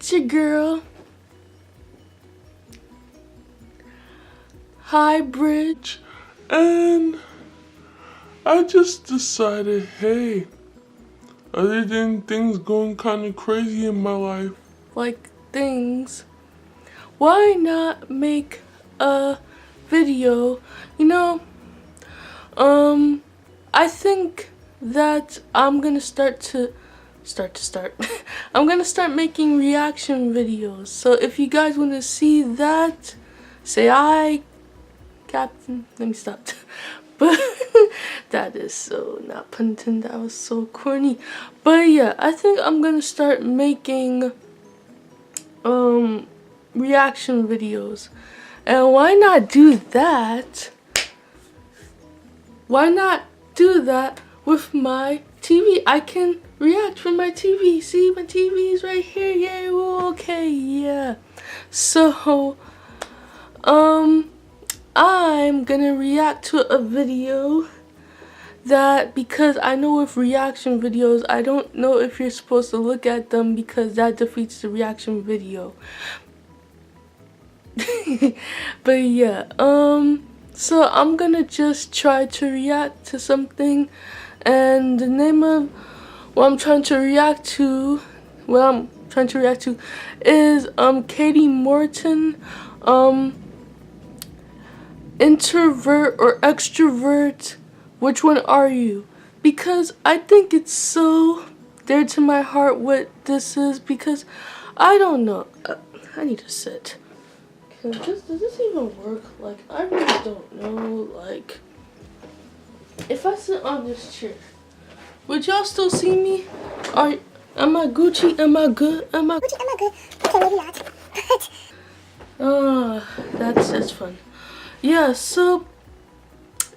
It's your girl. Hi, Brig. And I just decided, hey, other than things going kind of crazy in my life, Like things. Why not make a video? I think that I'm gonna start. I'm gonna start making reaction videos. So if you guys want to see that, say I, Captain. Let me stop. But that is so not pun intended. That was so corny. But yeah, I think I'm gonna start making reaction videos. And why not do that? Why not do that with my TV? I can react from my TV. See, my TV is right here. Yeah, okay, yeah. So, I'm gonna react to a video that, because I know with reaction videos, I don't know if you're supposed to look at them because that defeats the reaction video. But yeah, so I'm gonna just try to react to something, and the name of what I'm trying to react to is Katie Morton, introvert or extrovert, which one are you? Because I think it's so dear to my heart what this is, because I don't know. I need to sit. Does this even work? Like, I really don't know. Like, if I sit on this chair, would y'all still see me? Am I Gucci? Am I good? Am I Gucci? Am I good? Okay, maybe not. That's fun. Yeah, so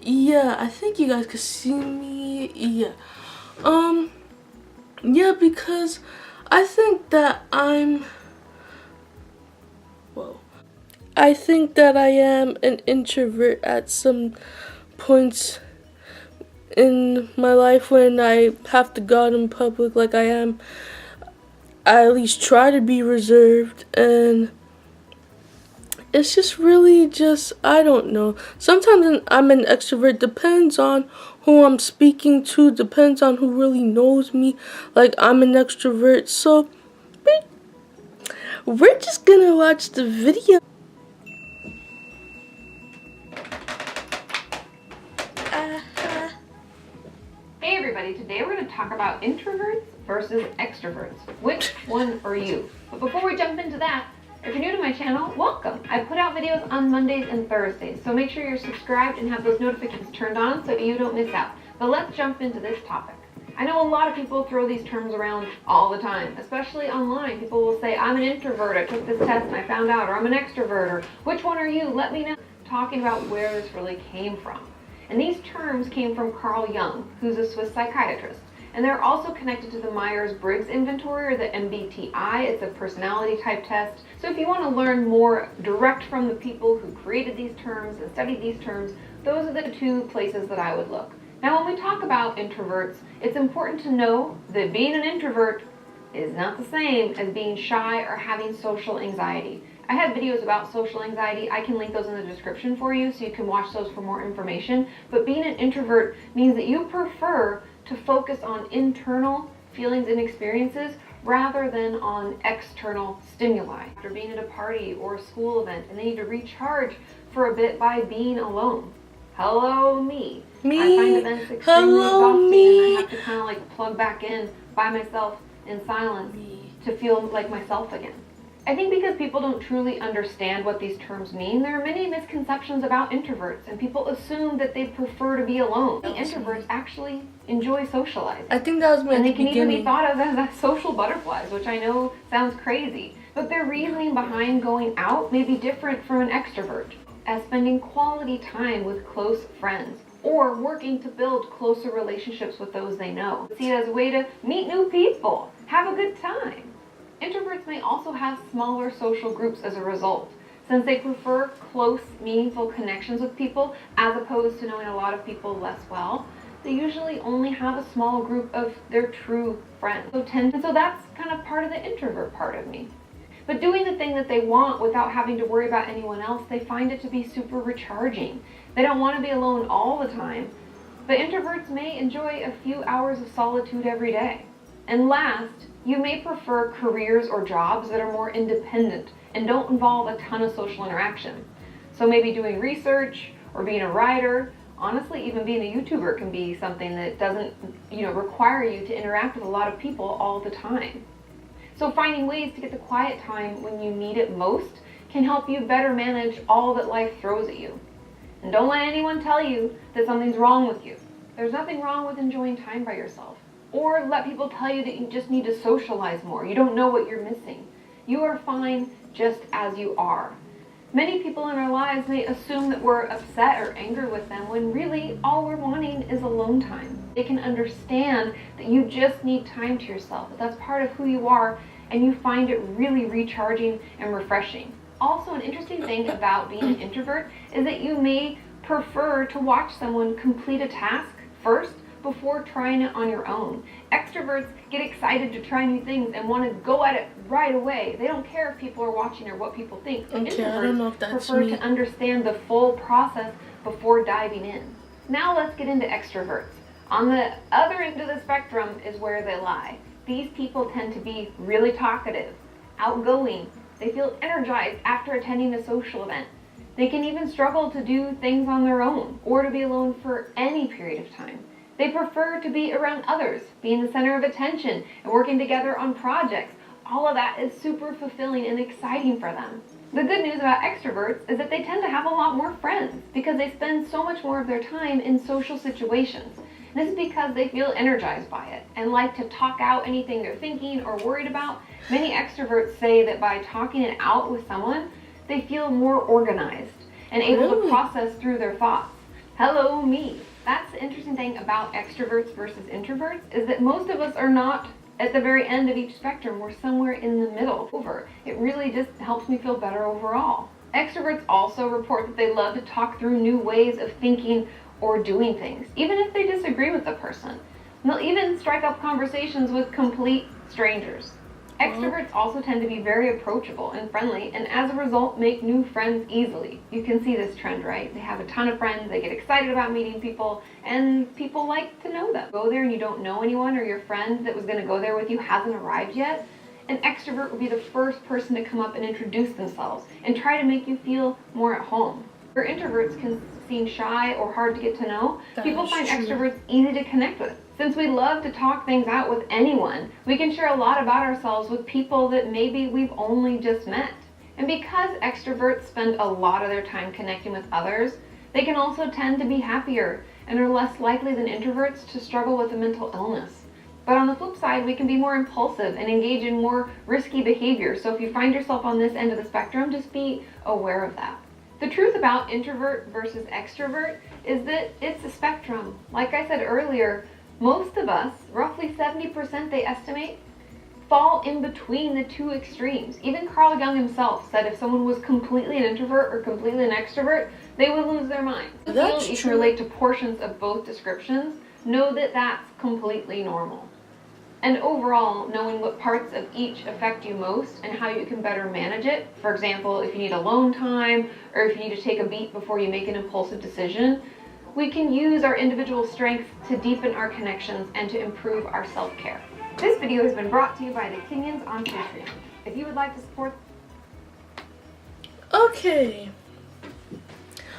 yeah, I think you guys could see me. Yeah. Yeah, because I think that I think that I am an introvert at some points in my life when I have to go out in public. Like, I at least try to be reserved, and it's just really I don't know. Sometimes I'm an extrovert, depends on who I'm speaking to, depends on who really knows me. Like, I'm an extrovert, so we're just gonna watch the video. Hey everybody, today we're going to talk about introverts versus extroverts. Which one are you? But before we jump into that, if you're new to my channel, welcome. I put out videos on Mondays and Thursdays, so make sure you're subscribed and have those notifications turned on so you don't miss out. But let's jump into this topic. I know a lot of people throw these terms around all the time, especially online. People will say, I'm an introvert, I took this test and I found out, or I'm an extrovert, or which one are you? Let me know. Talking about where this really came from. And these terms came from Carl Jung, who's a Swiss psychiatrist. And they're also connected to the Myers-Briggs inventory, or the MBTI. It's a personality type test. So if you want to learn more direct from the people who created these terms and studied these terms, those are the two places that I would look. Now, when we talk about introverts, it's important to know that being an introvert is not the same as being shy or having social anxiety. I have videos about social anxiety. I can link those in the description for you so you can watch those for more information. But being an introvert means that you prefer to focus on internal feelings and experiences rather than on external stimuli. After being at a party or a school event and they need to recharge for a bit by being alone. Hello, me. I find events extremely exhausting, and I have to kind of like plug back in by myself in silence to feel like myself again. I think because people don't truly understand what these terms mean, there are many misconceptions about introverts, and people assume that they prefer to be alone. The introverts actually enjoy socializing. I think that was my And they can even be thought of as social butterflies, which I know sounds crazy. But their reasoning behind going out may be different from an extrovert, as spending quality time with close friends, or working to build closer relationships with those they know. See it as a way to meet new people, have a good time. Introverts may also have smaller social groups as a result, since they prefer close, meaningful connections with people as opposed to knowing a lot of people less well. They usually only have a small group of their true friends. So that's kind of part of the introvert part of me. But doing the thing that they want without having to worry about anyone else, they find it to be super recharging. They don't want to be alone all the time. But introverts may enjoy a few hours of solitude every day. And last, you may prefer careers or jobs that are more independent and don't involve a ton of social interaction. So maybe doing research or being a writer, honestly, even being a YouTuber can be something that doesn't, require you to interact with a lot of people all the time. So finding ways to get the quiet time when you need it most can help you better manage all that life throws at you. And don't let anyone tell you that something's wrong with you. There's nothing wrong with enjoying time by yourself. Or let people tell you that you just need to socialize more. You don't know what you're missing. You are fine just as you are. Many people in our lives may assume that we're upset or angry with them when really all we're wanting is alone time. They can understand that you just need time to yourself, that that's part of who you are, and you find it really recharging and refreshing. Also, an interesting thing about being an introvert is that you may prefer to watch someone complete a task first before trying it on your own. Extroverts get excited to try new things and want to go at it right away. They don't care if people are watching or what people think. Okay, I don't know if that's prefer me. to understand the full process before diving in. Now let's get into extroverts. On the other end of the spectrum is where they lie. These people tend to be really talkative, outgoing. They feel energized after attending a social event. They can even struggle to do things on their own or to be alone for any period of time. They prefer to be around others, being the center of attention, and working together on projects. All of that is super fulfilling and exciting for them. The good news about extroverts is that they tend to have a lot more friends because they spend so much more of their time in social situations. This is because they feel energized by it and like to talk out anything they're thinking or worried about. Many extroverts say that by talking it out with someone, they feel more organized and able to process through their thoughts. Hello, me. That's the interesting thing about extroverts versus introverts is that most of us are not at the very end of each spectrum. We're somewhere in the middle. It really just helps me feel better overall. Extroverts also report that they love to talk through new ways of thinking or doing things, even if they disagree with the person. And they'll even strike up conversations with complete strangers. Extroverts also tend to be very approachable and friendly, and as a result make new friends easily. You can see this trend, right? They have a ton of friends, they get excited about meeting people, and people like to know them. Go there and you don't know anyone, or your friend that was going to go there with you hasn't arrived yet, an extrovert will be the first person to come up and introduce themselves and try to make you feel more at home. Where introverts can seem shy or hard to get to know, people find extroverts easy to connect with. Since we love to talk things out with anyone, we can share a lot about ourselves with people that maybe we've only just met. And because extroverts spend a lot of their time connecting with others, they can also tend to be happier and are less likely than introverts to struggle with a mental illness. But on the flip side, we can be more impulsive and engage in more risky behavior. So if you find yourself on this end of the spectrum, just be aware of that. The truth about introvert versus extrovert is that it's a spectrum. Like I said earlier, most of us, roughly 70% they estimate, fall in between the two extremes. Even Carl Jung himself said if someone was completely an introvert or completely an extrovert, they would lose their mind. That's you true. can relate to portions of both descriptions. Know that that's completely normal. And overall, knowing what parts of each affect you most and how you can better manage it. For example, if you need alone time or if you need to take a beat before you make an impulsive decision, we can use our individual strengths to deepen our connections and to improve our self-care. This video has been brought to you by the Kenyans on Patreon. If you would like to support... Okay.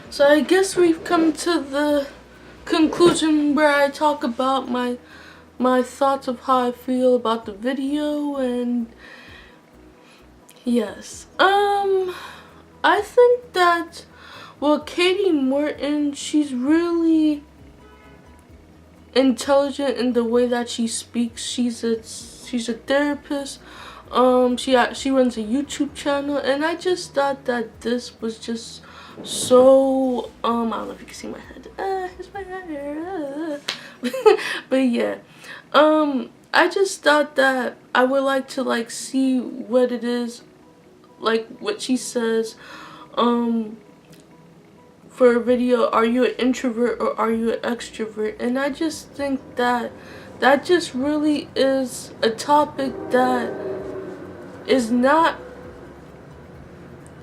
So I guess we've come to the conclusion where I talk about my thoughts of how I feel about the video, and yes. I think that Katie Morton, she's really intelligent in the way that she speaks. She's a therapist. She runs a YouTube channel, and I just thought that this was just so I don't know if you can see my head. Here's my hair. But yeah. I just thought that I would like to see what it is, what she says for a video. Are you an introvert or are you an extrovert? And I just think that just really is a topic that is not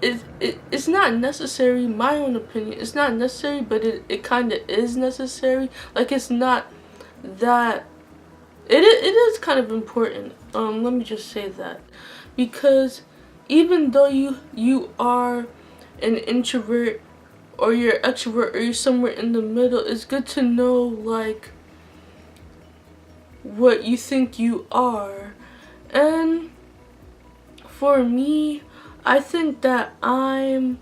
it's not necessary. My own opinion, it's not necessary, but it kind of is necessary. Like, it's not that it is kind of important. Let me just say that, because even though you are an introvert or you're an extrovert or you're somewhere in the middle, it's good to know like what you think you are. And for me, I think that I'm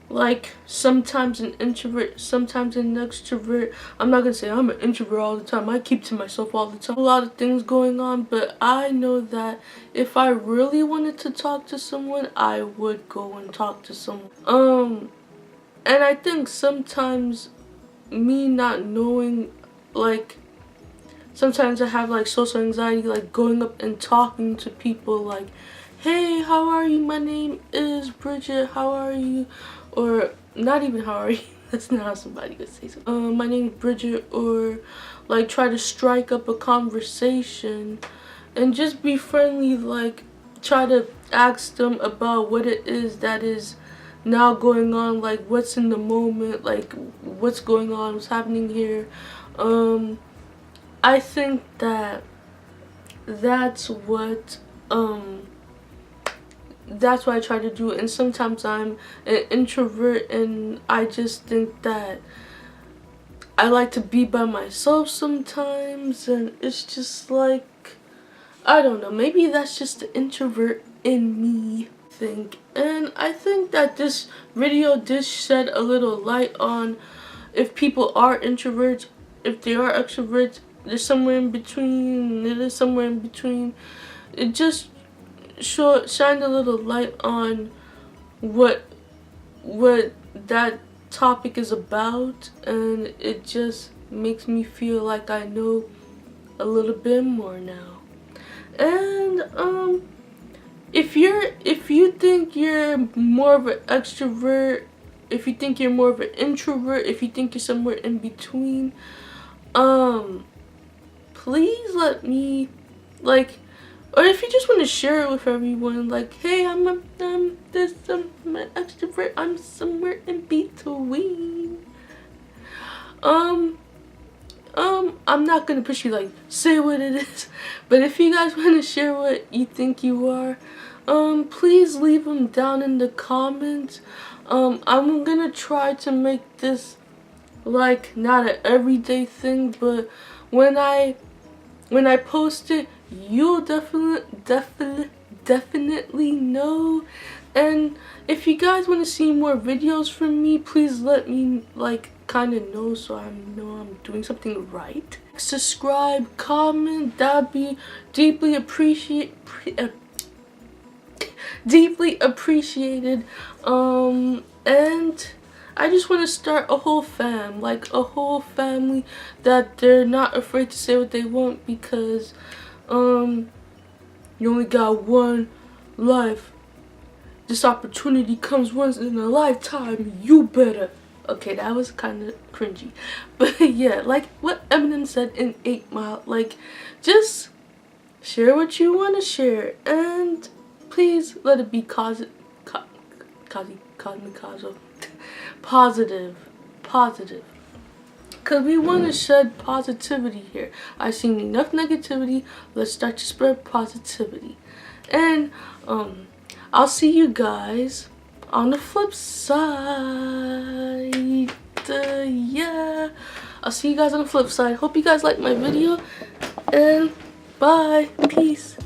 like sometimes an introvert, sometimes an extrovert. I'm not gonna say I'm an introvert all the time. I keep to myself all the time. A lot of things going on, but I know that if I really wanted to talk to someone, I would go and talk to someone. And I think sometimes me not knowing, like, sometimes I have like social anxiety, like going up and talking to people like, hey, how are you? My name is Bridget. How are you? Or not even how are you? That's not how somebody would say so. My name is Bridget. Or like try to strike up a conversation and just be friendly. Like try to ask them about what it is that is now going on. Like what's in the moment. Like what's going on. What's happening here. I think that that's what I try to do. And sometimes I'm an introvert and I just think that I like to be by myself sometimes, and it's just like, I don't know, maybe that's just the introvert in me think. And I think that this video did shed a little light on if people are introverts, if they are extroverts. There's somewhere in between. It is somewhere in between. It just shined a little light on what that topic is about, and it just makes me feel like I know a little bit more now. And if you think you're more of an extrovert, if you think you're more of an introvert, if you think you're somewhere in between, please let me, like, or if you just want to share it with everyone, like, hey, I'm an extrovert, I'm somewhere in between. I'm not gonna push you, like, say what it is, but if you guys want to share what you think you are, please leave them down in the comments. I'm gonna try to make this, like, not an everyday thing, but when I post it, you'll definitely know. And if you guys want to see more videos from me, please let me, like, kind of know, so I know I'm doing something right. Subscribe, comment, that'd be deeply appreciated. And I just want to start a whole family that they're not afraid to say what they want, because you only got one life. This opportunity comes once in a lifetime. You better. Okay, that was kind of cringy, but yeah, like what Eminem said in 8 Mile, like, just share what you want to share, and please let it be positive. Because we want to shed positivity here. I've seen enough negativity. Let's start to spread positivity. And I'll see you guys on the flip side. Yeah, I'll see you guys on the flip side. Hope you guys like my video. And bye. Peace.